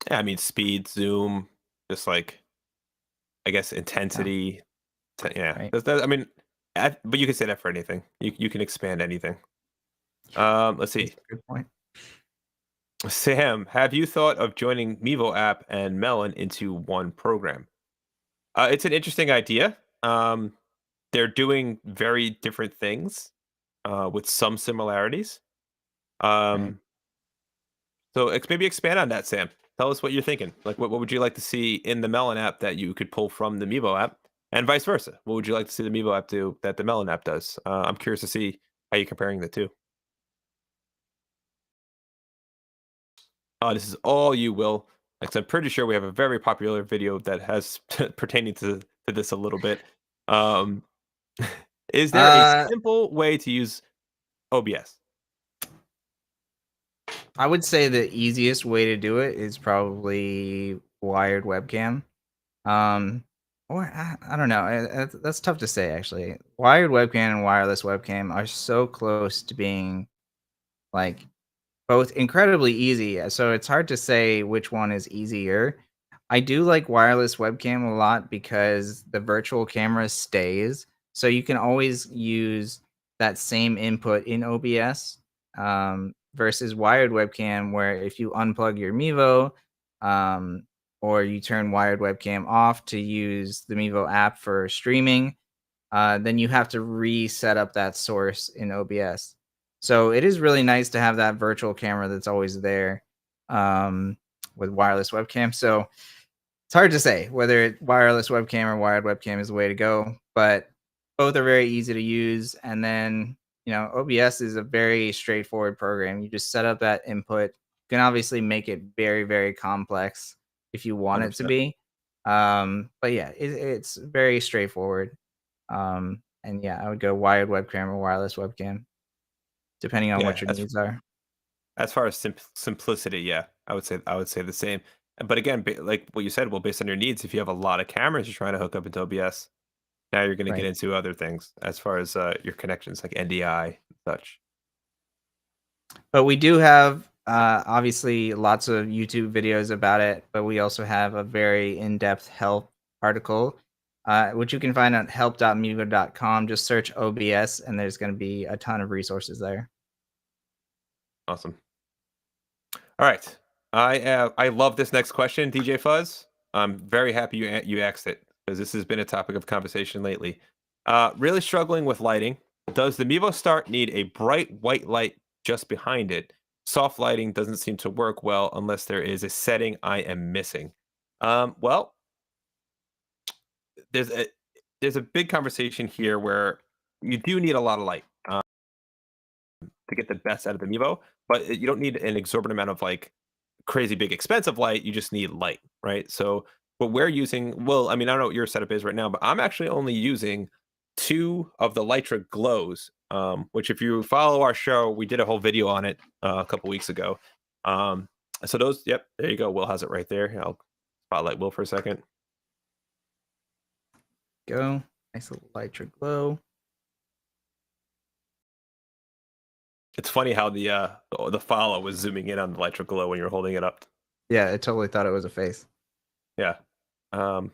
Yeah, I mean speed, zoom, just like I guess Yeah, intensity. Yeah, right. I mean, but you can say that for anything. You can expand anything. Let's That's see. a good point. Sam, have you thought of joining Mevo app and Melon into one program? It's an interesting idea. They're doing very different things with some similarities. Right. Um, so maybe expand on that, Sam. Tell us what you're thinking. Like, what would you like to see in the Melon app that you could pull from the Mevo app, and vice versa? What would you like to see the Mevo app do that the Melon app does? I'm curious to see how you're comparing the two. This is all you, Will. Because I'm pretty sure we have a very popular video that has pertaining to this a little bit. Um, is there a Uh, simple way to use OBS? I would say the easiest way to do it is probably wired webcam. Um, or I don't know. That's tough to say actually. Wired webcam and wireless webcam are so close to being like both incredibly easy, so it's hard to say which one is easier. I do like wireless webcam a lot because the virtual camera stays, so you can always use that same input in OBS, versus wired webcam, where if you unplug your Mevo, um, or you turn wired webcam off to use the Mevo app for streaming, then you have to reset up that source in OBS. So it is really nice to have that virtual camera that's always there, um, with wireless webcam. So it's hard to say whether wireless webcam or wired webcam is the way to go, but both are very easy to use. And then, OBS is a very straightforward program. You just set up that input. You can obviously make it very, very complex if you want it to 100%. be. But yeah, it's very straightforward. And yeah, I would go wired webcam or wireless webcam, depending on what Yeah, your needs are. as far as simplicity, yeah, I would say the same. But again, like what you said, well, based on your needs, if you have a lot of cameras you're trying to hook up into OBS, now you're going to get Right. into other things as far as your connections, like NDI and such. But we do have obviously lots of YouTube videos about it, but we also have a very in-depth help article, which you can find at help.mugo.com. Just search OBS, and there's going to be a ton of resources there. Awesome. All right, I love this next question, DJ Fuzz. I'm very happy you asked it because this has been a topic of conversation lately. Really struggling with lighting. Does the Mevo Start need a bright white light just behind it? Soft lighting doesn't seem to work well unless there is a setting I am missing. Well, there's a there's a big conversation here where you do need a lot of light to get the best out of the Mevo, but you don't need an exorbitant amount of like crazy big expensive light. You just need light, right? So what we're using, well, I mean, I don't know what your setup is right now, but I'm actually only using two of the Lytra glows, which if you follow our show, we did a whole video on it a couple weeks ago. Um, so those, yep, there you go. Will has it right there. I'll spotlight Will for a second. Go. Nice little light your glow. It's funny how the follow was zooming in on the Lytra glow when you're holding it up. Yeah, I totally thought it was a face. Yeah. Um,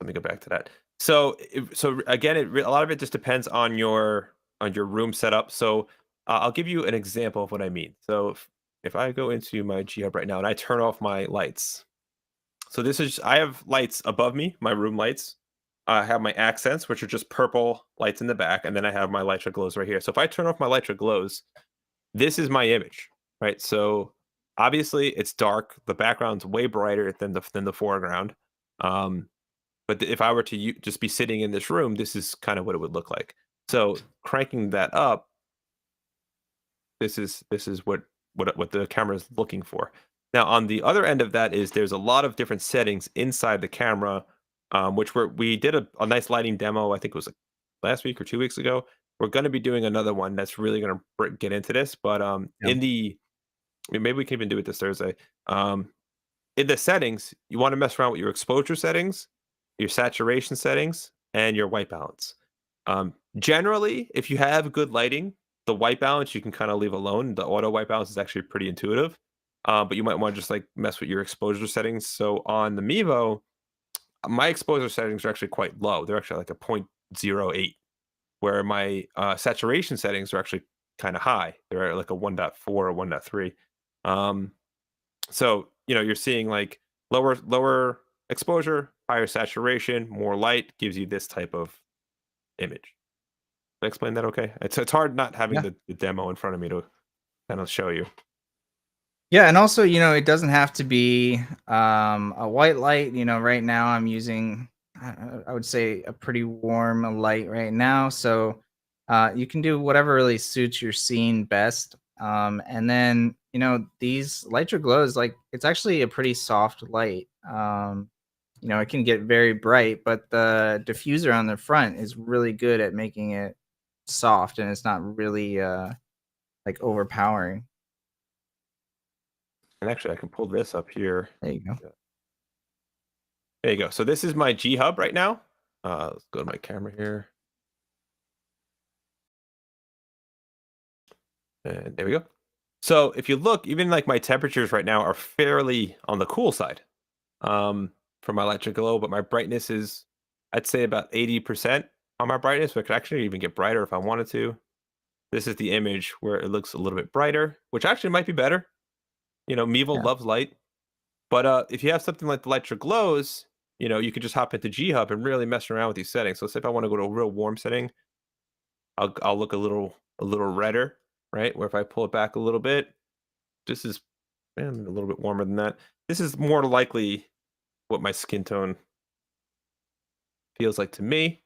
let me go back to that. So, so again, a lot of it just depends on your room setup. So, I'll give you an example of what I mean. So, if I go into my G Hub right now and I turn off my lights, so this is I have lights above me, my room lights. I have my accents, which are just purple lights in the back, and then I have my Lytra glows right here. So if I turn off my Lytra glows, this is my image, right? So obviously it's dark. The background's way brighter than the foreground. Um, but if I were to just be sitting in this room, this is kind of what it would look like. So cranking that up, this is what the camera is looking for. Now on the other end of that is there's a lot of different settings inside the camera, which we did a nice lighting demo. I think it was like last week or 2 weeks ago. We're going to be doing another one that's really going to get into this, but Yeah. maybe we can even do it this Thursday. In the settings, you want to mess around with your exposure settings, your saturation settings, and your white balance. Generally, if you have good lighting, the white balance you can kind of leave alone. The auto white balance is actually pretty intuitive, but you might want to just like mess with your exposure settings. So on the Mevo, my exposure settings are actually quite low. They're actually like a 0.08, where my saturation settings are actually kind of high. They're at like a 1.4 or 1.3. Um, so, you're seeing like lower exposure, higher saturation, more light gives you this type of image. Did I explain that okay? It's hard not having Yeah. the demo in front of me to kind of show you. Yeah, and also, it doesn't have to be a white light. Right now I'm using, I would say, a pretty warm light right now. So you can do whatever really suits your scene best. And then, these Lytra glows, like, it's actually a pretty soft light. It can get very bright, but the diffuser on the front is really good at making it soft, and it's not really like overpowering. And actually, I can pull this up here. There you go. There you go. So this is my G Hub right now. Let's go to my camera here. And there we go. So if you look, even like my temperatures right now are fairly on the cool side for my electric glow, but my brightness is, I'd say, about 80% on my brightness, but it could actually even get brighter if I wanted to. This is the image where it looks a little bit brighter, which actually might be better. Mevo Yeah. loves light. But if you have something like the Lytra glows, you could just hop into G Hub and really mess around with these settings. So, say if I want to go to a real warm setting, I'll look a little redder, right? Where if I pull it back a little bit, this is a little bit warmer than that. This is more likely what my skin tone feels like to me.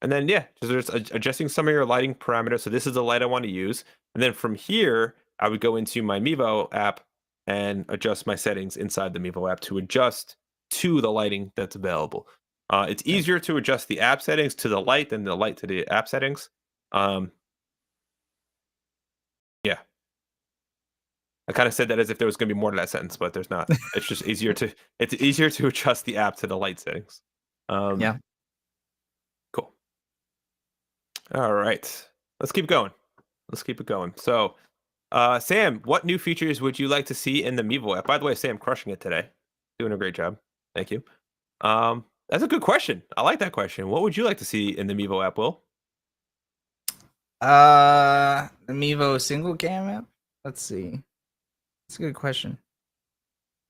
And then yeah, just adjusting some of your lighting parameters. So this is the light I want to use, and then from here I would go into my Mevo app and adjust my settings inside the Mevo app to adjust to the lighting that's available. It's Yeah. easier to adjust the app settings to the light than the light to the app settings. Um, yeah, I kind of said that as if there was going to be more to that sentence, but there's not. It's easier to adjust the app to the light settings. Um, Yeah. cool. All right, let's keep going. Let's keep it going. So, Sam, what new features would you like to see in the Mevo app? By the way, Sam, crushing it today. Doing a great job. Thank you. That's a good question. I like that question. What would you like to see in the Mevo app, Will? The Mevo single cam app. Let's see. That's a good question.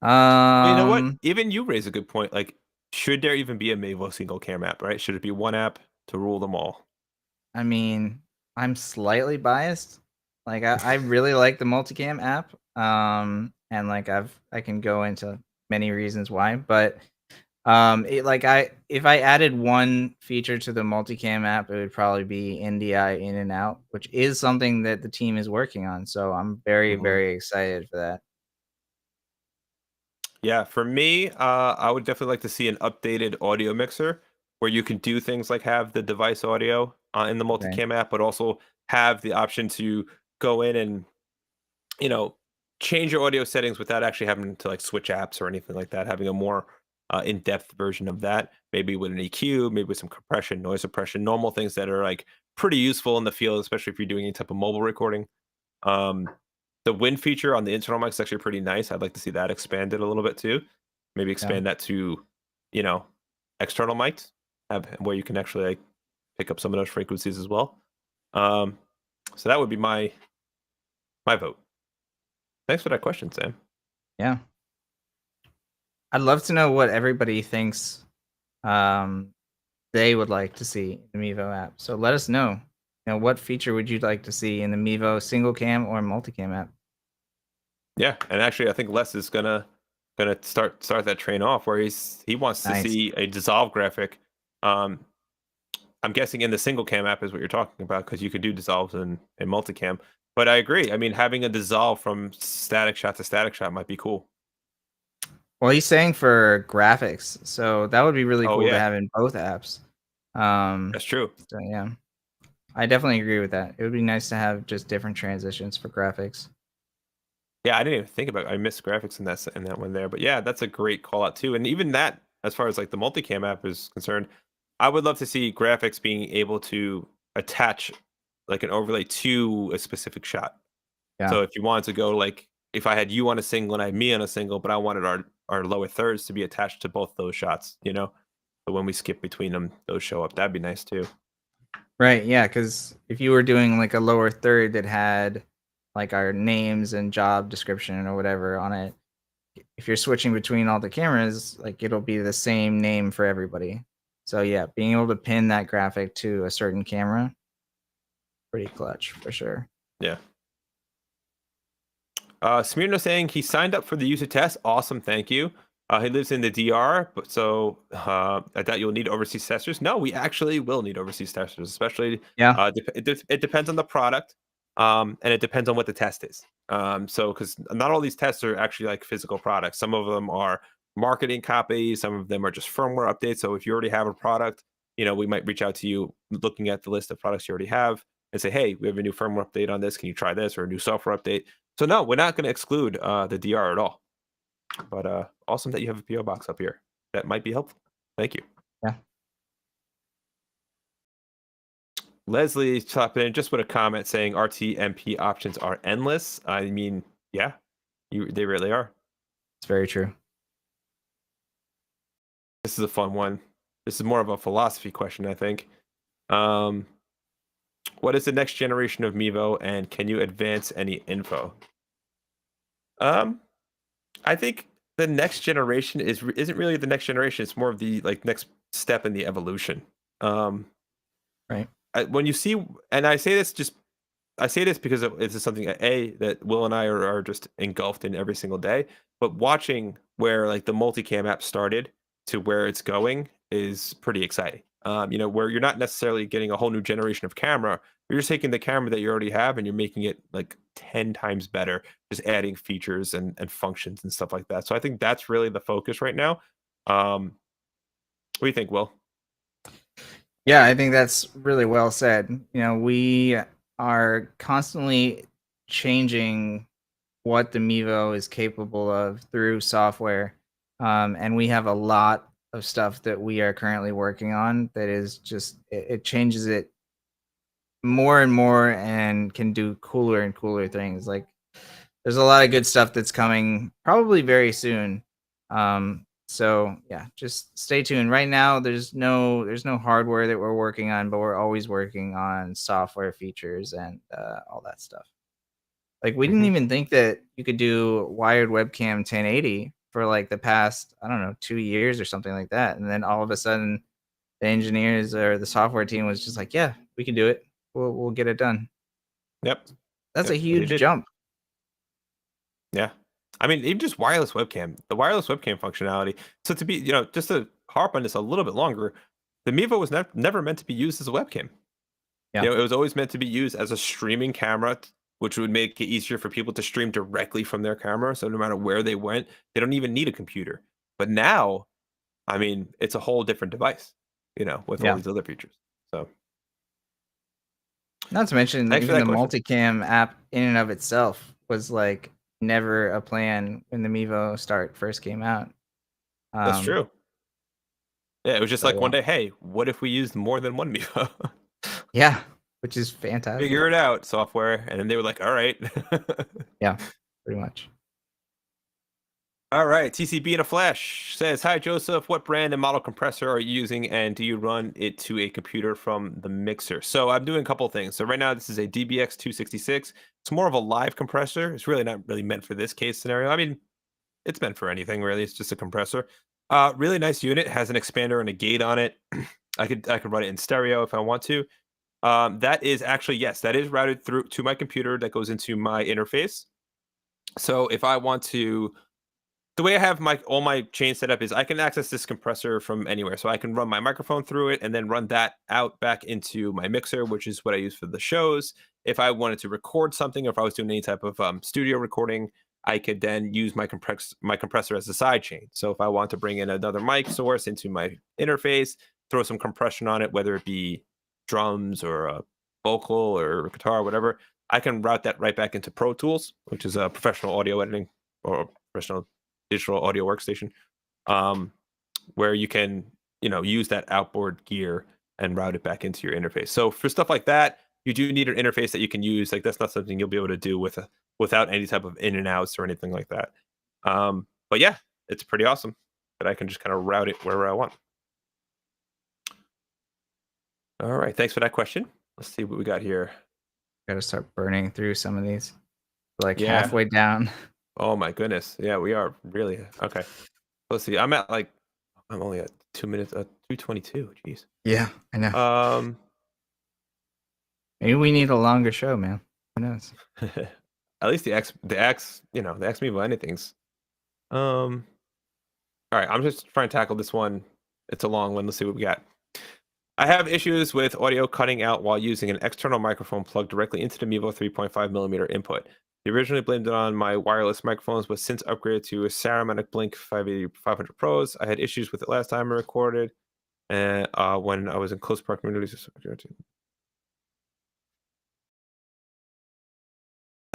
Well, you know what? Um, Even you raise a good point. Like, should there even be a Mevo single cam app, right? Should it be one app to rule them all? I mean, I'm slightly biased. Like, I really like the multicam app. And like I can go into many reasons why, but if I added one feature to the multicam app, it would probably be NDI in and out, which is something that the team is working on. So I'm very, Mhm. very excited for that. Yeah, for me, I would definitely like to see an updated audio mixer where you can do things like have the device audio in the Right. multicam app, but also have the option to go in and you know change your audio settings without actually having to like switch apps or anything like that. Having a more in-depth version of that, maybe with an EQ, maybe with some compression, noise suppression, normal things that are like pretty useful in the field, especially if you're doing any type of mobile recording. Um, the wind feature on the internal mic is actually pretty nice. I'd like to see that expanded a little bit too. Maybe Yeah. expand that to, you know, external mics, have where you can actually like pick up some of those frequencies as well. Um, so that would be my vote. Thanks for that question, Sam. Yeah. I'd love to know what everybody thinks um, they would like to see in the Mevo app. So let us know. What feature would you like to see in the Mevo single cam or multicam app? Yeah, and actually, I think Les is gonna start that train off where he wants to Nice. see a dissolve graphic. Um, I'm guessing in the single cam app is what you're talking about because you could do dissolves in multicam. But I agree. I mean, having a dissolve from static shot to static shot might be cool. Well, he's saying for graphics, so that would be really Oh cool to yeah, have in both apps. Um, that's true. so yeah, I definitely agree with that. It would be nice to have just different transitions for graphics. Yeah, I didn't even think about it. I missed graphics in that one there. But yeah, that's a great call out too. And even that, as far as like the multicam app is concerned, I would love to see graphics being able to attach like an overlay to a specific shot. Yeah. So if you wanted to go like if I had you on a single and I had me on a single, but I wanted our lower thirds to be attached to both those shots, So when we skip between them, those show up. That'd be nice too. Right, yeah, because if you were doing like a lower third that had like our names and job description or whatever on it, if you're switching between all the cameras, like it'll be the same name for everybody. So yeah, being able to pin that graphic to a certain camera, pretty clutch for sure. Yeah. Smirno saying he signed up for the user test. Awesome, thank you. He lives in the DR, but so I doubt you'll need overseas testers. No, we actually will need overseas testers, especially Yeah. it depends on the product, and it depends on what the test is. So because not all these tests are actually like physical products. Some of them are marketing copies. Some of them are just firmware updates. So if you already have a product, we might reach out to you looking at the list of products you already have and say, hey, we have a new firmware update on this. Can you try this, or a new software update? So no, we're not going to exclude the DR at all. But awesome that you have a PO box up here. That might be helpful. Thank you. Yeah. Leslie chopped in just with a comment saying RTMP options are endless. I mean, yeah, they really are. It's very true. This is a fun one. This is more of a philosophy question, I think. What is the next generation of Mevo, and can you advance any info? I think the next generation isn't really the next generation. It's more of the next step in the evolution. Right. When you see, and I say this because it's something that Will and I are just engulfed in every single day. But watching where the multicam app started to where it's going is pretty exciting. Where you're not necessarily getting a whole new generation of camera, you're just taking the camera that you already have and you're making it 10 times better, just adding features and functions and stuff like that. So I think that's really the focus right now. What do you think, Will? Yeah, I think that's really well said. We are constantly changing what the Mevo is capable of through software. And we have a lot of stuff that we are currently working on that is just, it changes it more and more and can do cooler and cooler things. There's a lot of good stuff that's coming probably very soon. So yeah, just stay tuned. Right now, there's no hardware that we're working on, but we're always working on software features and all that stuff. We didn't even think that you could do wired webcam 1080 for the past, I don't know, 2 years or something like that. And then all of a sudden the engineers or the software team was just like, yeah, we can do it. We'll get it done. Yep. That's Yep, a and they huge did. jump. Yeah. I mean, even just wireless webcam, the wireless webcam functionality. So to be, just to harp on this a little bit longer, the Mevo was never meant to be used as a webcam. Yeah. It was always meant to be used as a streaming camera, which would make it easier for people to stream directly from their camera. So no matter where they went, they don't even need a computer. But now, I mean, it's a whole different device, with all Yeah. these other features. So Not to mention thanks for even that the question. multicam app in and of itself was never a plan when the Mevo Start first came out. That's true. Yeah, it was just So one yeah. day, hey, what if we used more than one Mevo? Yeah, which is fantastic. Figure it out, software. And then they were like, all right. Yeah, pretty much. All right, TCB in a flash says, hi, Joseph. What brand and model compressor are you using, and do you run it to a computer from the mixer? So I'm doing a couple of things. So right now, this is a DBX 266. It's more of a live compressor. It's really not really meant for this case scenario. I mean, it's meant for anything, really. It's just a compressor. Really nice unit. Has an expander and a gate on it. I could run it in stereo if I want to. That is actually, yes, that is routed through to my computer that goes into my interface. So if I want to, the way I have all my chain set up is I can access this compressor from anywhere. So I can run my microphone through it and then run that out back into my mixer, which is what I use for the shows. If I wanted to record something, or if I was doing any type of studio recording, I could then use my compressor as a side chain. So if I want to bring in another mic source into my interface, throw some compression on it, whether it be drums or a vocal or guitar or whatever, I can route that right back into Pro Tools, which is a professional audio editing or professional digital audio workstation, where you can use that outboard gear and route it back into your interface. So for stuff like that, you do need an interface that you can use. That's not something you'll be able to do without any type of in and outs or anything like that. But yeah, it's pretty awesome that I can just kind of route it wherever I want. All right, thanks for that question. Let's see what we got here. Got to start burning through some of these. Yeah. Halfway down. Oh my goodness. Yeah, we are really okay. Let's see. I'm only at 2 minutes, 2:22. Jeez. Yeah, I know. Maybe we need a longer show, man. Who knows? At least the X, the X Mevo Anythings. All right, I'm just trying to tackle this one. It's a long one. Let's see what we got. I have issues with audio cutting out while using an external microphone plugged directly into the Mevo 3.5 millimeter input. They originally blamed it on my wireless microphones, but since upgraded to a Saramonic Blink 500 Pros, I had issues with it last time I recorded, and when I was in close proximity.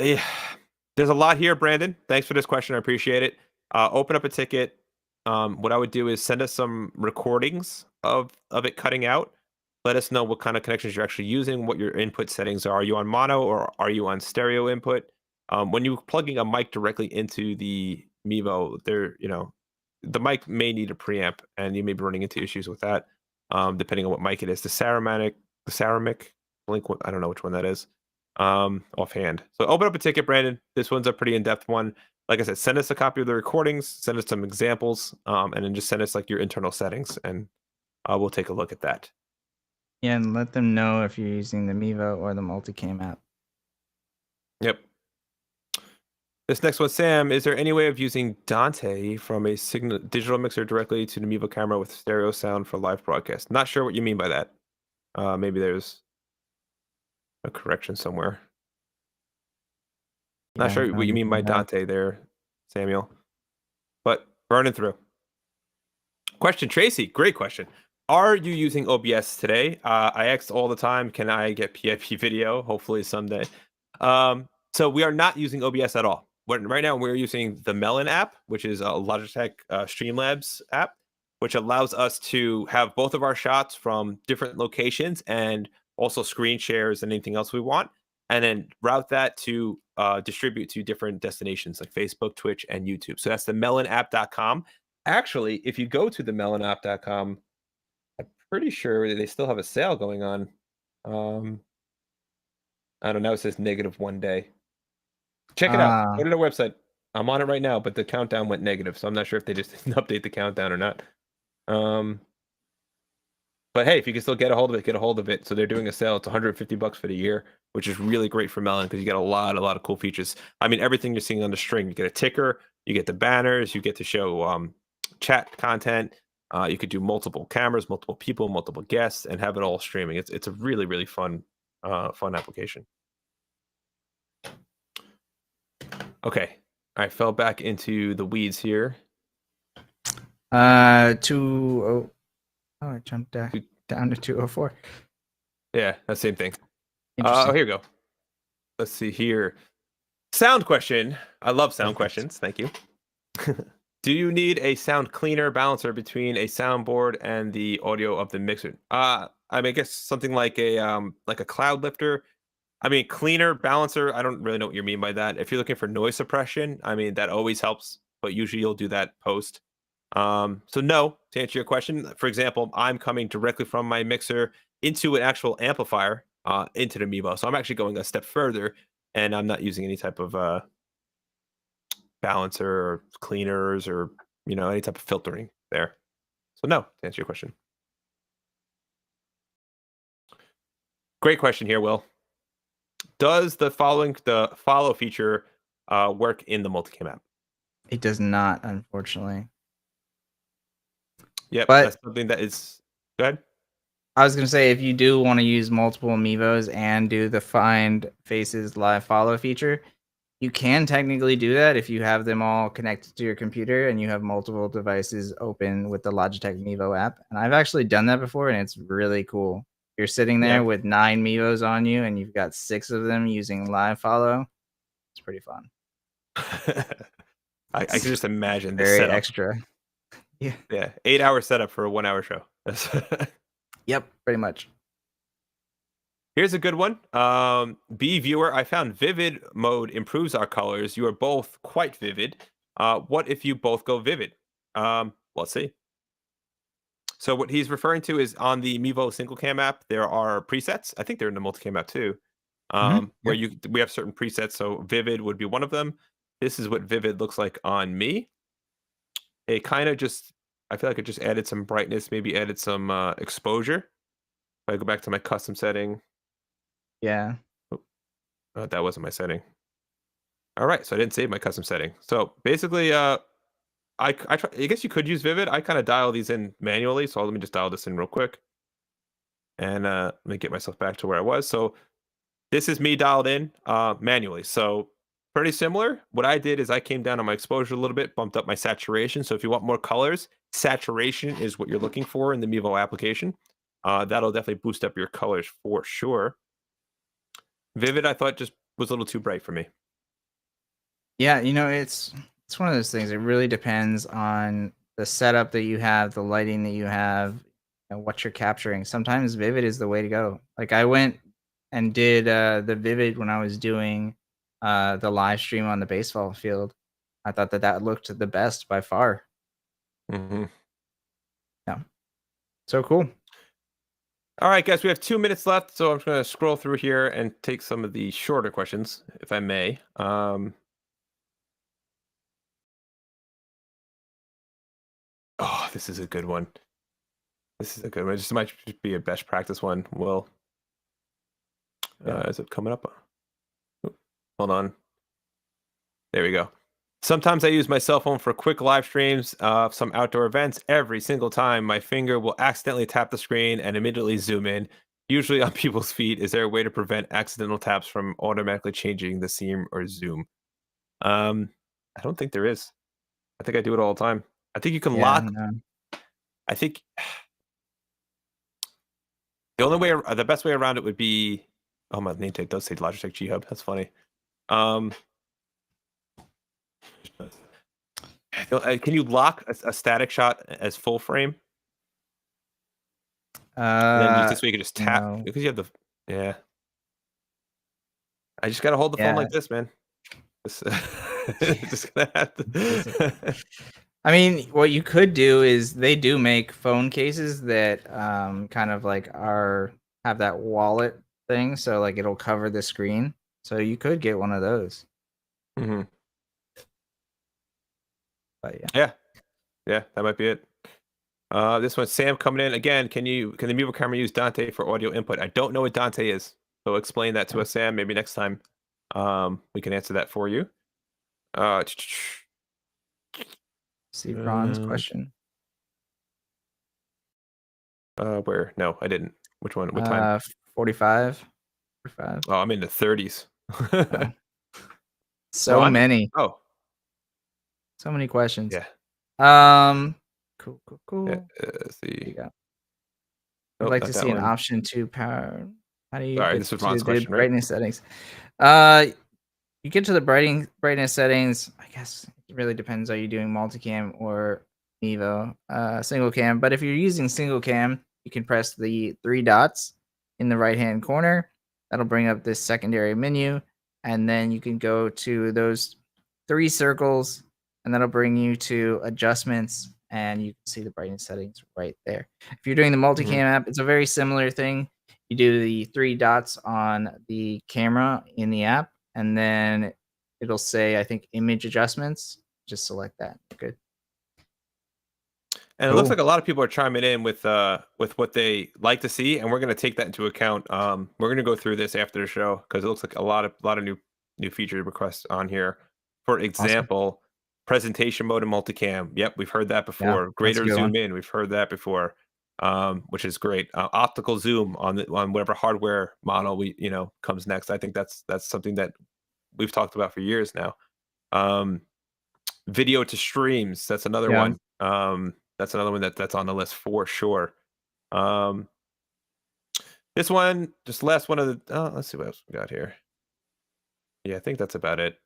Yeah, there's a lot here, Brandon. Thanks for this question. I appreciate it. Open up a ticket. What I would do is send us some recordings of it cutting out. Let us know what kind of connections you're actually using, what your input settings are. Are you on mono or are you on stereo input? When you're plugging a mic directly into the Mevo, the mic may need a preamp, and you may be running into issues with that, depending on what mic it is. The Ceramic Blink, I don't know which one that is, offhand. So open up a ticket, Brandon. This one's a pretty in-depth one. Like I said, send us a copy of the recordings, send us some examples, and then just send us like your internal settings, and we'll take a look at that. Yeah, and let them know if you're using the Mevo or the multicam app. Yep. This next one, Sam, is there any way of using Dante from a digital mixer directly to the Mevo camera with stereo sound for live broadcast? Not sure what you mean by that. Maybe there's a correction somewhere. Not sure what you mean by Dante there, Samuel. But burning through. Question, Tracy. Great question. Are you using OBS today? I ask all the time, can I get PIP video? Hopefully someday. So we are not using OBS at all. Right now we're using the Melon app, which is a Logitech Streamlabs app, which allows us to have both of our shots from different locations and also screen shares and anything else we want, and then route that to distribute to different destinations like Facebook, Twitch, and YouTube. So that's the melonapp.com. Actually, if you go to the melonapp.com, I'm pretty sure they still have a sale going on. I don't know. It says -1 day. Check it out. Go to their website. I'm on it right now, but the countdown went negative, so I'm not sure if they just didn't update the countdown or not. But hey, if you can still get a hold of it, get a hold of it. So they're doing a sale. It's $150 for the year, which is really great for Melon because you get a lot of cool features. I mean, everything you're seeing on the string. You get a ticker, you get the banners, you get to show chat content. You could do multiple cameras, multiple people, multiple guests, and have it all streaming. It's a really fun application. Okay, I fell back into the weeds here. I jumped down to 204. Yeah, that same thing. Here we go. Let's see here. Sound question. I love sound questions. Thank you. Do you need a sound cleaner balancer between a soundboard and the audio of the mixer? I mean, I guess something like a cloud lifter. I mean, cleaner balancer. I don't really know what you mean by that. If you're looking for noise suppression, I mean, that always helps, but usually you'll do that post. So no, to answer your question, for example, I'm coming directly from my mixer into an actual amplifier into the Mevo. So I'm actually going a step further, and I'm not using any type of balancer or cleaners or any type of filtering there. So no, to answer your question. Great question here, Will. Does the follow feature work in the multicam app? It does not, unfortunately. Yep, but that's something that is. Go ahead. I was gonna say, if you do want to use multiple Mevos and do the Find Faces Live Follow feature, you can technically do that if you have them all connected to your computer and you have multiple devices open with the Logitech Mevo app. And I've actually done that before, and it's really cool. You're sitting there with 9 Mevos on you, and you've got 6 of them using Live Follow. It's pretty fun. I can just imagine the setup. Extra. Yeah. 8-hour setup for a 1-hour show. Yep, pretty much. Here's a good one. B viewer, I found vivid mode improves our colors. You are both quite vivid. What if you both go vivid? Let's see. So what he's referring to is on the Mevo single cam app, there are presets. I think they're in the multicam app too. Where we have certain presets. So vivid would be one of them. This is what vivid looks like on me. It kind of I feel like it just added some brightness, maybe added some exposure. If I go back to my custom setting. Yeah. Oh, that wasn't my setting. All right, so I didn't save my custom setting. So basically, I guess you could use Vivid. I kind of dial these in manually, so let me just dial this in real quick, and let me get myself back to where I was. So this is me dialed in manually. So pretty similar. What I did is I came down on my exposure a little bit, bumped up my saturation. So if you want more colors, saturation is what you're looking for in the Mevo application. That'll definitely boost up your colors for sure. Vivid, I thought just was a little too bright for me. Yeah, it's one of those things. It really depends on the setup that you have, the lighting that you have, and what you're capturing. Sometimes Vivid is the way to go. Like I went and did the Vivid when I was doing the live stream on the baseball field. I thought that that looked the best by far. Hmm. Yeah, so cool. All right, guys, we have 2 minutes left, so I'm just going to scroll through here and take some of the shorter questions, if I may. Oh, this is a good one. This is a good one. This might just be a best practice one. Will, Yeah. is it coming up? Oop, hold on. There we go. Sometimes I use my cell phone for quick live streams of some outdoor events. Every single time, my finger will accidentally tap the screen and immediately zoom in, usually on people's feet. Is there a way to prevent accidental taps from automatically changing the seam or zoom? I don't think there is. I think I do it all the time. I think you can Yeah, lock. no. I think the only way, the best way around it would be. Oh, my name tag does say Logitech G Hub. That's funny. Um, can you lock a static shot as full frame? And then Uh this way you can just tap no. because you have the yeah. I just gotta hold the phone Yeah. like this, man. Just, just gonna have to. I mean, what you could do is they do make phone cases that kind of like are have that wallet thing, so like it'll cover the screen. So you could get one of those. Mhm. But yeah. Yeah, yeah, that might be it. This one, Sam coming in again. Can the Mevo camera use Dante for audio input? I don't know what Dante is, so explain that to Yeah. us, Sam. Maybe next time, we can answer that for you. Uh, Steve Braun's uh, question. where? No, I didn't. Which one? What time? 45. 45. Oh, I'm in the 30s. Oh. So Ron? many. Oh, So many questions. yeah. Cool, cool, Yeah, cool. let's What do see. you got? I'd Nope, like not to that see an one. option to power. How do you Sorry, get this was to Ron's the question, right? brightness settings? Uh, you get to the brightness settings. I guess it really depends. Are you doing multicam or Mevo single cam? But if you're using single cam, you can press the three dots in the right hand corner. That'll bring up this secondary menu, and then you can go to those three circles, and that'll bring you to adjustments, and you can see the brightness settings right there. If you're doing the multicam Mhm. app, it's a very similar thing. You do the three dots on the camera in the app, and then it'll say, I think, image adjustments. Just select that. Good. And it looks Cool. like a lot of people are chiming in with what they like to see, and we're gonna take that into account. We're gonna go through this after the show because it looks like a lot of new feature requests on here. For Awesome. example, presentation mode and multicam. Yep, we've heard that Yeah, before. that's a Greater good one. zoom in. We've heard that before, which is great. Optical zoom on whatever hardware model we comes next. I think that's something that we've talked about for years now. Um, Video to streams, that's another Yeah. one. That's another one that's on the list for sure. Um, this one, just last one of the let's see what else we got here. Yeah, I think that's about it.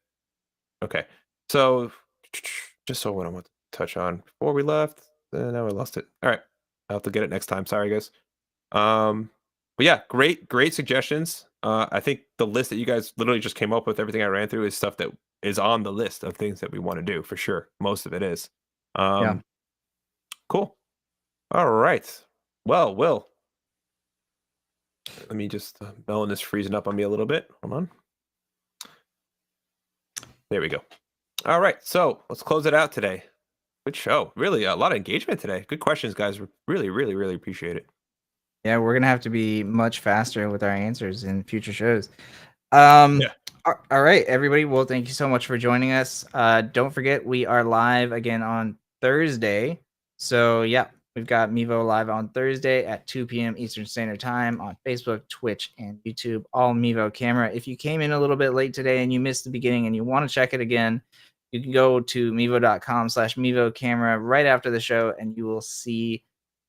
Okay. So just so what I want to touch on before we left, now I lost it. All right. I'll have to get it next time. Sorry guys. But yeah, great suggestions. I think the list that you guys literally just came up with, everything I ran through is stuff that is on the list of things that we want to do for sure. Most of it is. Yeah. Um, cool. All right. Well, Will, let me just Melon is freezing up on me a little bit. Hold on. There we go. All right. So let's close it out today. Good show. Really, a lot of engagement today. Good questions, guys. Really, really, really appreciate it. Yeah, we're gonna have to be much faster with our answers in future shows. Um, Yeah. All right, everybody. Well, thank you so much for joining us. Don't forget, we are live again on Thursday. So, yeah, we've got Mevo live on Thursday at 2 p.m. Eastern Standard Time on Facebook, Twitch, and YouTube, all Mevo camera. If you came in a little bit late today and you missed the beginning and you want to check it again, you can go to mevo.com/Mevo camera right after the show and you will see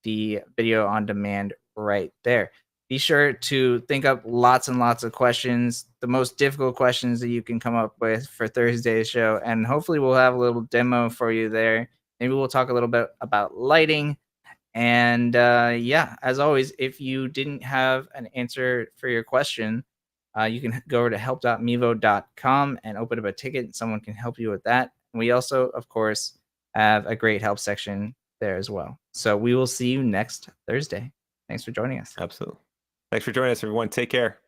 the video on demand right there. Be sure to think up lots and lots of questions, the most difficult questions that you can come up with for Thursday's show. And hopefully, we'll have a little demo for you there. Maybe we'll talk a little bit about lighting. And yeah, as always, if you didn't have an answer for your question, you can go over to help.mevo.com and open up a ticket. Someone can help you with that. We also, of course, have a great help section there as well. So we will see you next Thursday. Thanks for joining us. Absolutely. Thanks for joining us, everyone. Take care.